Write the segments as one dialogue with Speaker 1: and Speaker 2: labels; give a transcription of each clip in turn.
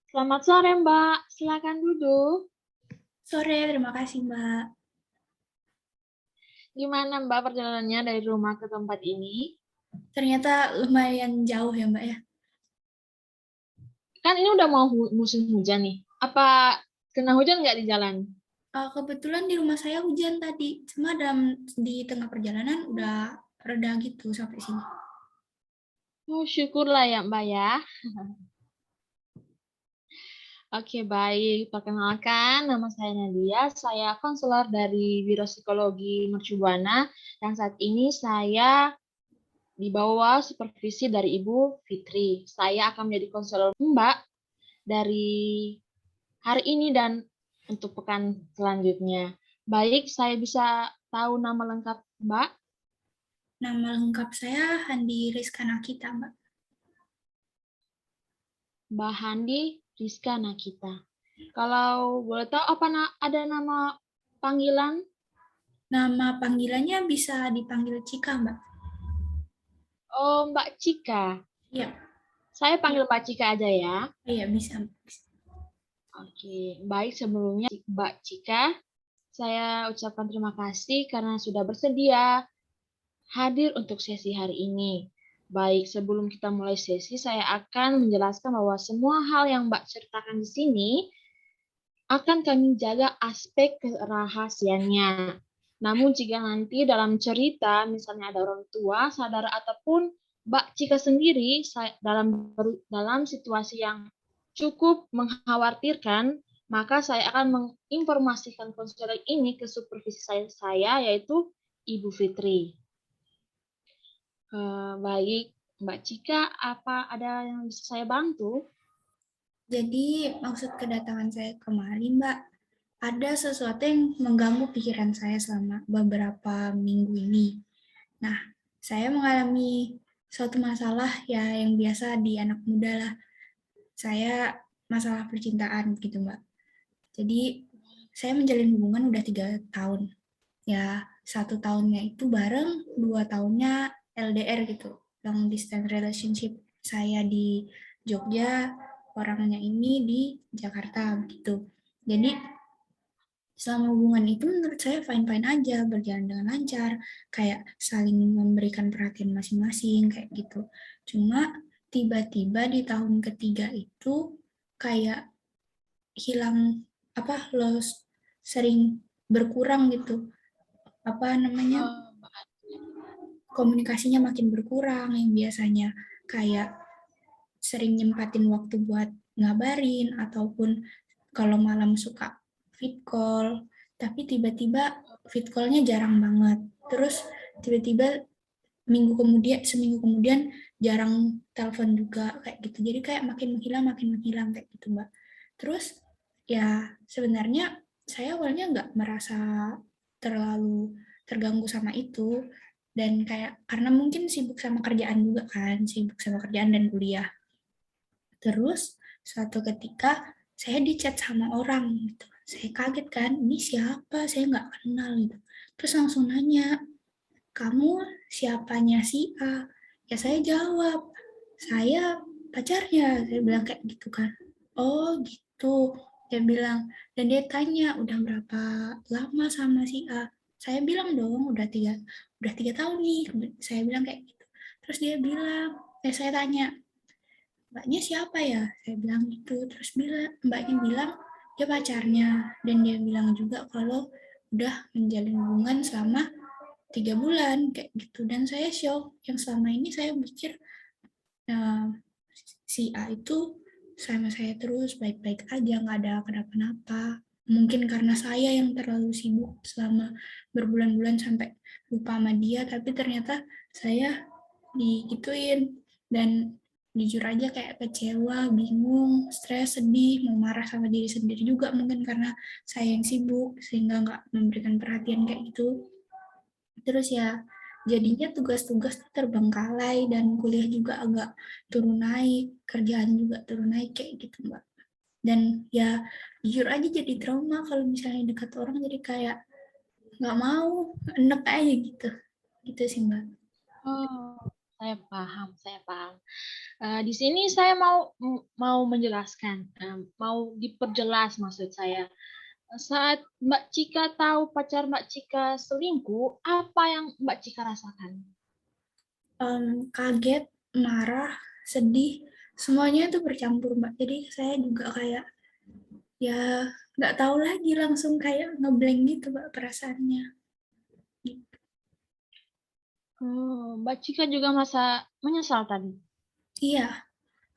Speaker 1: Selamat sore, Mbak. Silakan duduk.
Speaker 2: Sore, terima kasih Mbak.
Speaker 1: Gimana, Mbak, perjalanannya dari rumah ke tempat ini?
Speaker 2: Ternyata lumayan jauh ya Mbak ya.
Speaker 1: Kan ini udah mau musim hujan nih. Apa kena hujan nggak di jalan?
Speaker 2: Kebetulan di rumah saya hujan tadi, cuma di tengah perjalanan udah reda gitu sampai sini.
Speaker 1: Oh, syukurlah ya, Mbak ya. Oke, baik. Perkenalkan, nama saya Nadia. Saya konselor dari Biro Psikologi Mercubuana. Dan saat ini saya di bawah supervisi dari Ibu Fitri. Saya akan menjadi konselor Mbak dari hari ini dan untuk pekan selanjutnya. Baik, saya bisa tahu nama lengkap Mbak?
Speaker 2: Nama lengkap saya Handi Rizka Nakita Mbak.
Speaker 1: Mbak Handi Rizka Nakita. Kalau boleh tahu apa ada nama panggilan?
Speaker 2: Nama panggilannya bisa dipanggil Cika Mbak.
Speaker 1: Oh, Mbak Cika.
Speaker 2: Iya,
Speaker 1: Saya panggil Mbak Cika aja ya.
Speaker 2: iya bisa.
Speaker 1: Oke, baik sebelumnya Mbak Cika, saya ucapkan terima kasih karena sudah bersedia hadir untuk sesi hari ini. Baik, sebelum kita mulai sesi, saya akan menjelaskan bahwa semua hal yang Mbak ceritakan di sini akan kami jaga aspek kerahasiaannya. Namun jika nanti dalam cerita, misalnya ada orang tua, saudara, ataupun Mbak Cika sendiri dalam situasi yang cukup mengkhawatirkan, maka saya akan menginformasikan konselor ini ke supervisi saya yaitu Ibu Fitri. Baik, Mbak Cika, apa ada yang bisa saya bantu?
Speaker 2: Jadi maksud kedatangan saya kemari Mbak, ada sesuatu yang mengganggu pikiran saya selama beberapa minggu ini. Nah, saya mengalami suatu masalah ya yang biasa di anak muda lah. Saya masalah percintaan gitu, Mbak. Jadi, saya menjalin hubungan udah 3 tahun. Ya, 1 tahunnya itu bareng, 2 tahunnya LDR gitu. Long distance relationship. Saya di Jogja, orangnya ini di Jakarta gitu. Jadi, selama hubungan itu menurut saya fine-fine aja, berjalan dengan lancar, kayak saling memberikan perhatian masing-masing, kayak gitu. Cuma tiba-tiba di tahun ketiga itu kayak hilang, apa, loss, sering berkurang gitu. Apa namanya,
Speaker 1: Oh,
Speaker 2: komunikasinya makin berkurang yang biasanya kayak sering nyempatin waktu buat ngabarin ataupun kalau malam suka fit call, tapi tiba-tiba fit call-nya jarang banget. Terus tiba-tiba seminggu kemudian jarang telepon juga kayak gitu. Jadi kayak makin menghilang kayak gitu, Mbak. Terus ya sebenarnya saya awalnya nggak merasa terlalu terganggu sama itu dan kayak karena mungkin sibuk sama kerjaan juga kan, sibuk sama kerjaan dan kuliah. Terus suatu ketika saya dicat sama orang gitu. Saya kaget kan, ini siapa? Saya nggak kenal gitu. Terus langsung nanya, kamu siapanya si A? Ya saya jawab, saya pacarnya. Saya bilang kayak gitu kan. Oh gitu. Dia bilang, dan dia tanya, udah berapa lama sama si A? Saya bilang dong, udah tiga tahun nih. Saya bilang kayak gitu. Terus dia bilang, saya tanya, mbaknya siapa ya? Saya bilang gitu. Terus mbaknya bilang dia pacarnya dan dia bilang juga kalau udah menjalin hubungan selama 3 bulan kayak gitu. Dan saya shock, yang selama ini saya pikir eh, si A itu sama saya terus baik-baik aja, nggak ada kenapa-napa. Mungkin karena saya yang terlalu sibuk selama berbulan-bulan sampai lupa sama dia, tapi ternyata saya digituin. Dan jujur aja kayak kecewa, bingung, stres, sedih, mau marah sama diri sendiri juga mungkin karena saya yang sibuk sehingga nggak memberikan perhatian kayak gitu. Terus ya jadinya tugas-tugas tuh terbengkalai dan kuliah juga agak turun naik, kerjaan juga turun naik kayak gitu Mbak. Dan ya jujur aja jadi trauma kalau misalnya dekat orang, jadi kayak nggak mau, enek aja gitu. Gitu sih Mbak.
Speaker 1: oh, saya paham, saya paham. Di sini saya mau menjelaskan, mau diperjelas maksud saya. Saat Mbak Cika tahu pacar Mbak Cika selingkuh, apa yang Mbak Cika rasakan?
Speaker 2: Kaget, marah, sedih, semuanya itu bercampur Mbak. Jadi saya juga kayak ya nggak tahu lagi, langsung kayak ngeblank gitu Mbak perasaannya.
Speaker 1: Oh, Mbak Cika juga merasa menyesal tadi.
Speaker 2: Iya,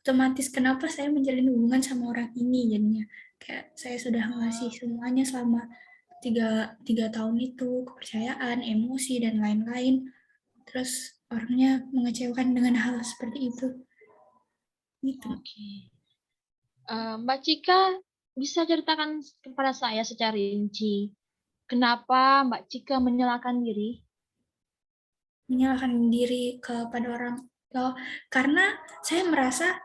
Speaker 2: otomatis kenapa saya menjalin hubungan sama orang ini jadinya. Kayak saya sudah ngasih
Speaker 1: Oh,
Speaker 2: semuanya selama tiga, tiga tahun itu, kepercayaan, emosi, dan lain-lain. Terus orangnya mengecewakan dengan hal seperti itu. Gitu.
Speaker 1: oke. Mbak Cika bisa ceritakan kepada saya secara rinci, kenapa Mbak Cika menyalahkan diri?
Speaker 2: Menyalahkan diri kepada orang. Oh, karena saya merasa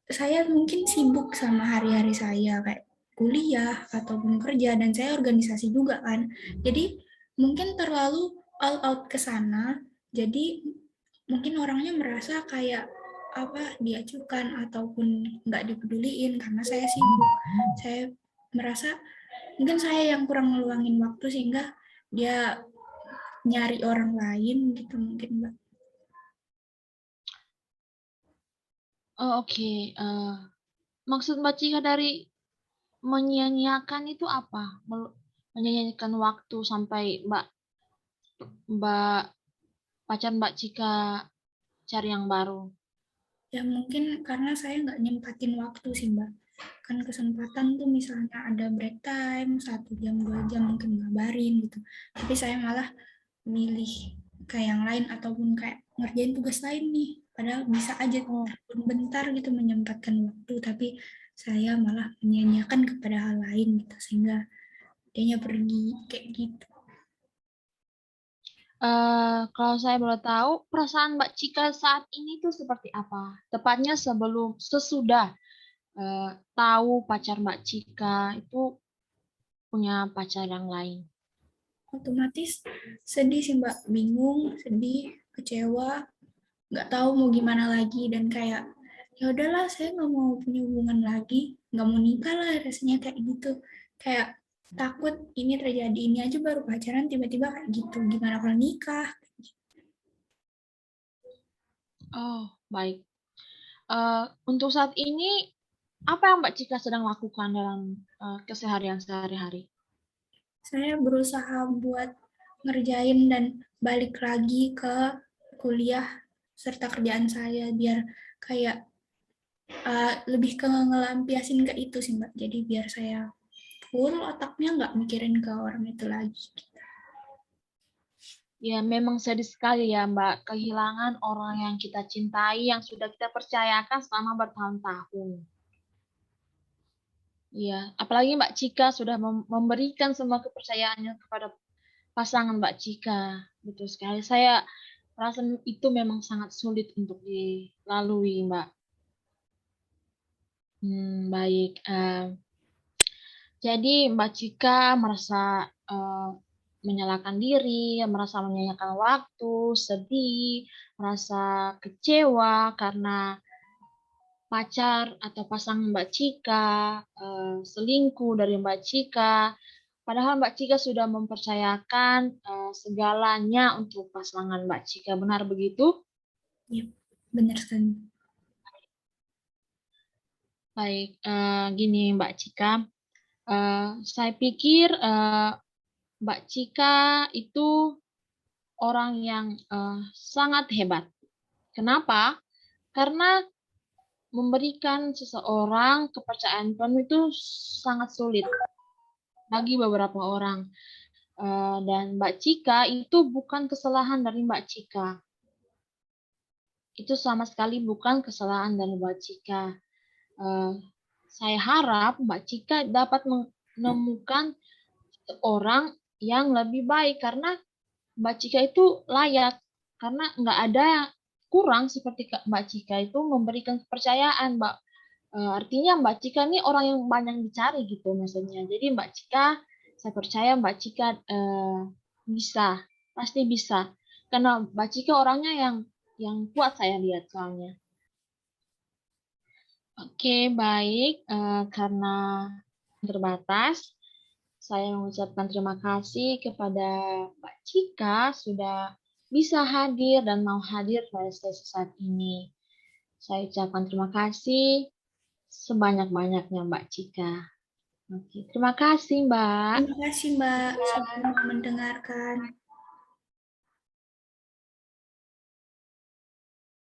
Speaker 2: saya mungkin sibuk sama hari-hari saya kayak kuliah ataupun kerja dan saya organisasi juga kan. Jadi mungkin terlalu all out ke sana. Jadi mungkin orangnya merasa kayak apa diacukan ataupun nggak dipeduliin karena saya sibuk. Saya merasa mungkin saya yang kurang ngeluangin waktu sehingga dia nyari orang lain gitu mungkin Mbak.
Speaker 1: Oh, oke. Maksud Mbak Cika dari menyia-nyiakan itu apa? Menyia-nyiakan waktu sampai Mbak pacar Mbak Cika cari yang baru.
Speaker 2: Ya mungkin karena saya nggak nyempatin waktu sih Mbak. Kan kesempatan tuh misalnya ada break time, 1 jam, 2 jam mungkin ngabarin gitu. Tapi saya malah milih kayak yang lain ataupun kayak ngerjain tugas lain nih. Padahal bisa aja
Speaker 1: Oh,
Speaker 2: bentar gitu menyempatkan waktu, tapi saya malah menyanyiakan kepada hal lain gitu. Sehingga dianya pergi kayak gitu.
Speaker 1: kalau saya boleh tahu, perasaan Mbak Cika saat ini tuh seperti apa? Tepatnya sesudah tahu pacar Mbak Cika itu punya pacar yang lain.
Speaker 2: Otomatis sedih sih Mbak, bingung, sedih, kecewa, nggak tahu mau gimana lagi dan kayak ya udahlah saya nggak mau punya hubungan lagi, nggak mau nikah lah rasanya kayak gitu, kayak takut ini terjadi, ini aja baru pacaran tiba-tiba kayak gitu, gimana kalau nikah.
Speaker 1: Oh, baik. Untuk saat ini, apa yang Mbak Cika sedang lakukan dalam keseharian sehari-hari?
Speaker 2: Saya berusaha buat ngerjain dan balik lagi ke kuliah serta kerjaan saya biar kayak lebih ke ngelampiasin ke itu sih Mbak, jadi biar saya full otaknya nggak mikirin ke orang itu lagi.
Speaker 1: Ya, memang sedih sekali ya, Mbak, kehilangan orang yang kita cintai, yang sudah kita percayakan selama bertahun-tahun. Iya, apalagi Mbak Cika sudah memberikan semua kepercayaannya kepada pasangan Mbak Cika. Betul sekali. Saya rasa itu memang sangat sulit untuk dilalui, Mbak. Baik. Jadi Mbak Cika merasa eh, menyalahkan diri, merasa menyanyikan waktu, sedih, merasa kecewa karena pacar atau pasangan Mbak Cika selingkuh dari Mbak Cika. Padahal Mbak Cika sudah mempercayakan segalanya untuk pasangan Mbak Cika. Benar begitu?
Speaker 2: Ya, benar sekali.
Speaker 1: Baik, gini Mbak Cika. Saya pikir Mbak Cika itu orang yang sangat hebat. Kenapa? Karena memberikan seseorang kepercayaan penuh itu sangat sulit bagi beberapa orang. Dan Mbak Cika itu bukan kesalahan dari Mbak Cika. Itu sama sekali bukan kesalahan dari Mbak Cika. Eh, saya harap Mbak Cika dapat menemukan orang yang lebih baik karena Mbak Cika itu layak. Karena nggak ada yang kurang seperti Mbak Cika itu memberikan kepercayaan, Mbak. Artinya Mbak Cika ini orang yang banyak dicari gitu maksudnya. Jadi Mbak Cika, saya percaya Mbak Cika bisa, pasti bisa. Karena Mbak Cika orangnya yang kuat saya lihat soalnya. Oke, baik. Karena terbatas, saya mengucapkan terima kasih kepada Mbak Cika sudah bisa hadir dan mau hadir pada sesi saat ini. Saya ucapkan terima kasih sebanyak-banyaknya Mbak Cika. Oke, terima kasih Mbak.
Speaker 2: Terima kasih Mbak, sudah mau mendengarkan.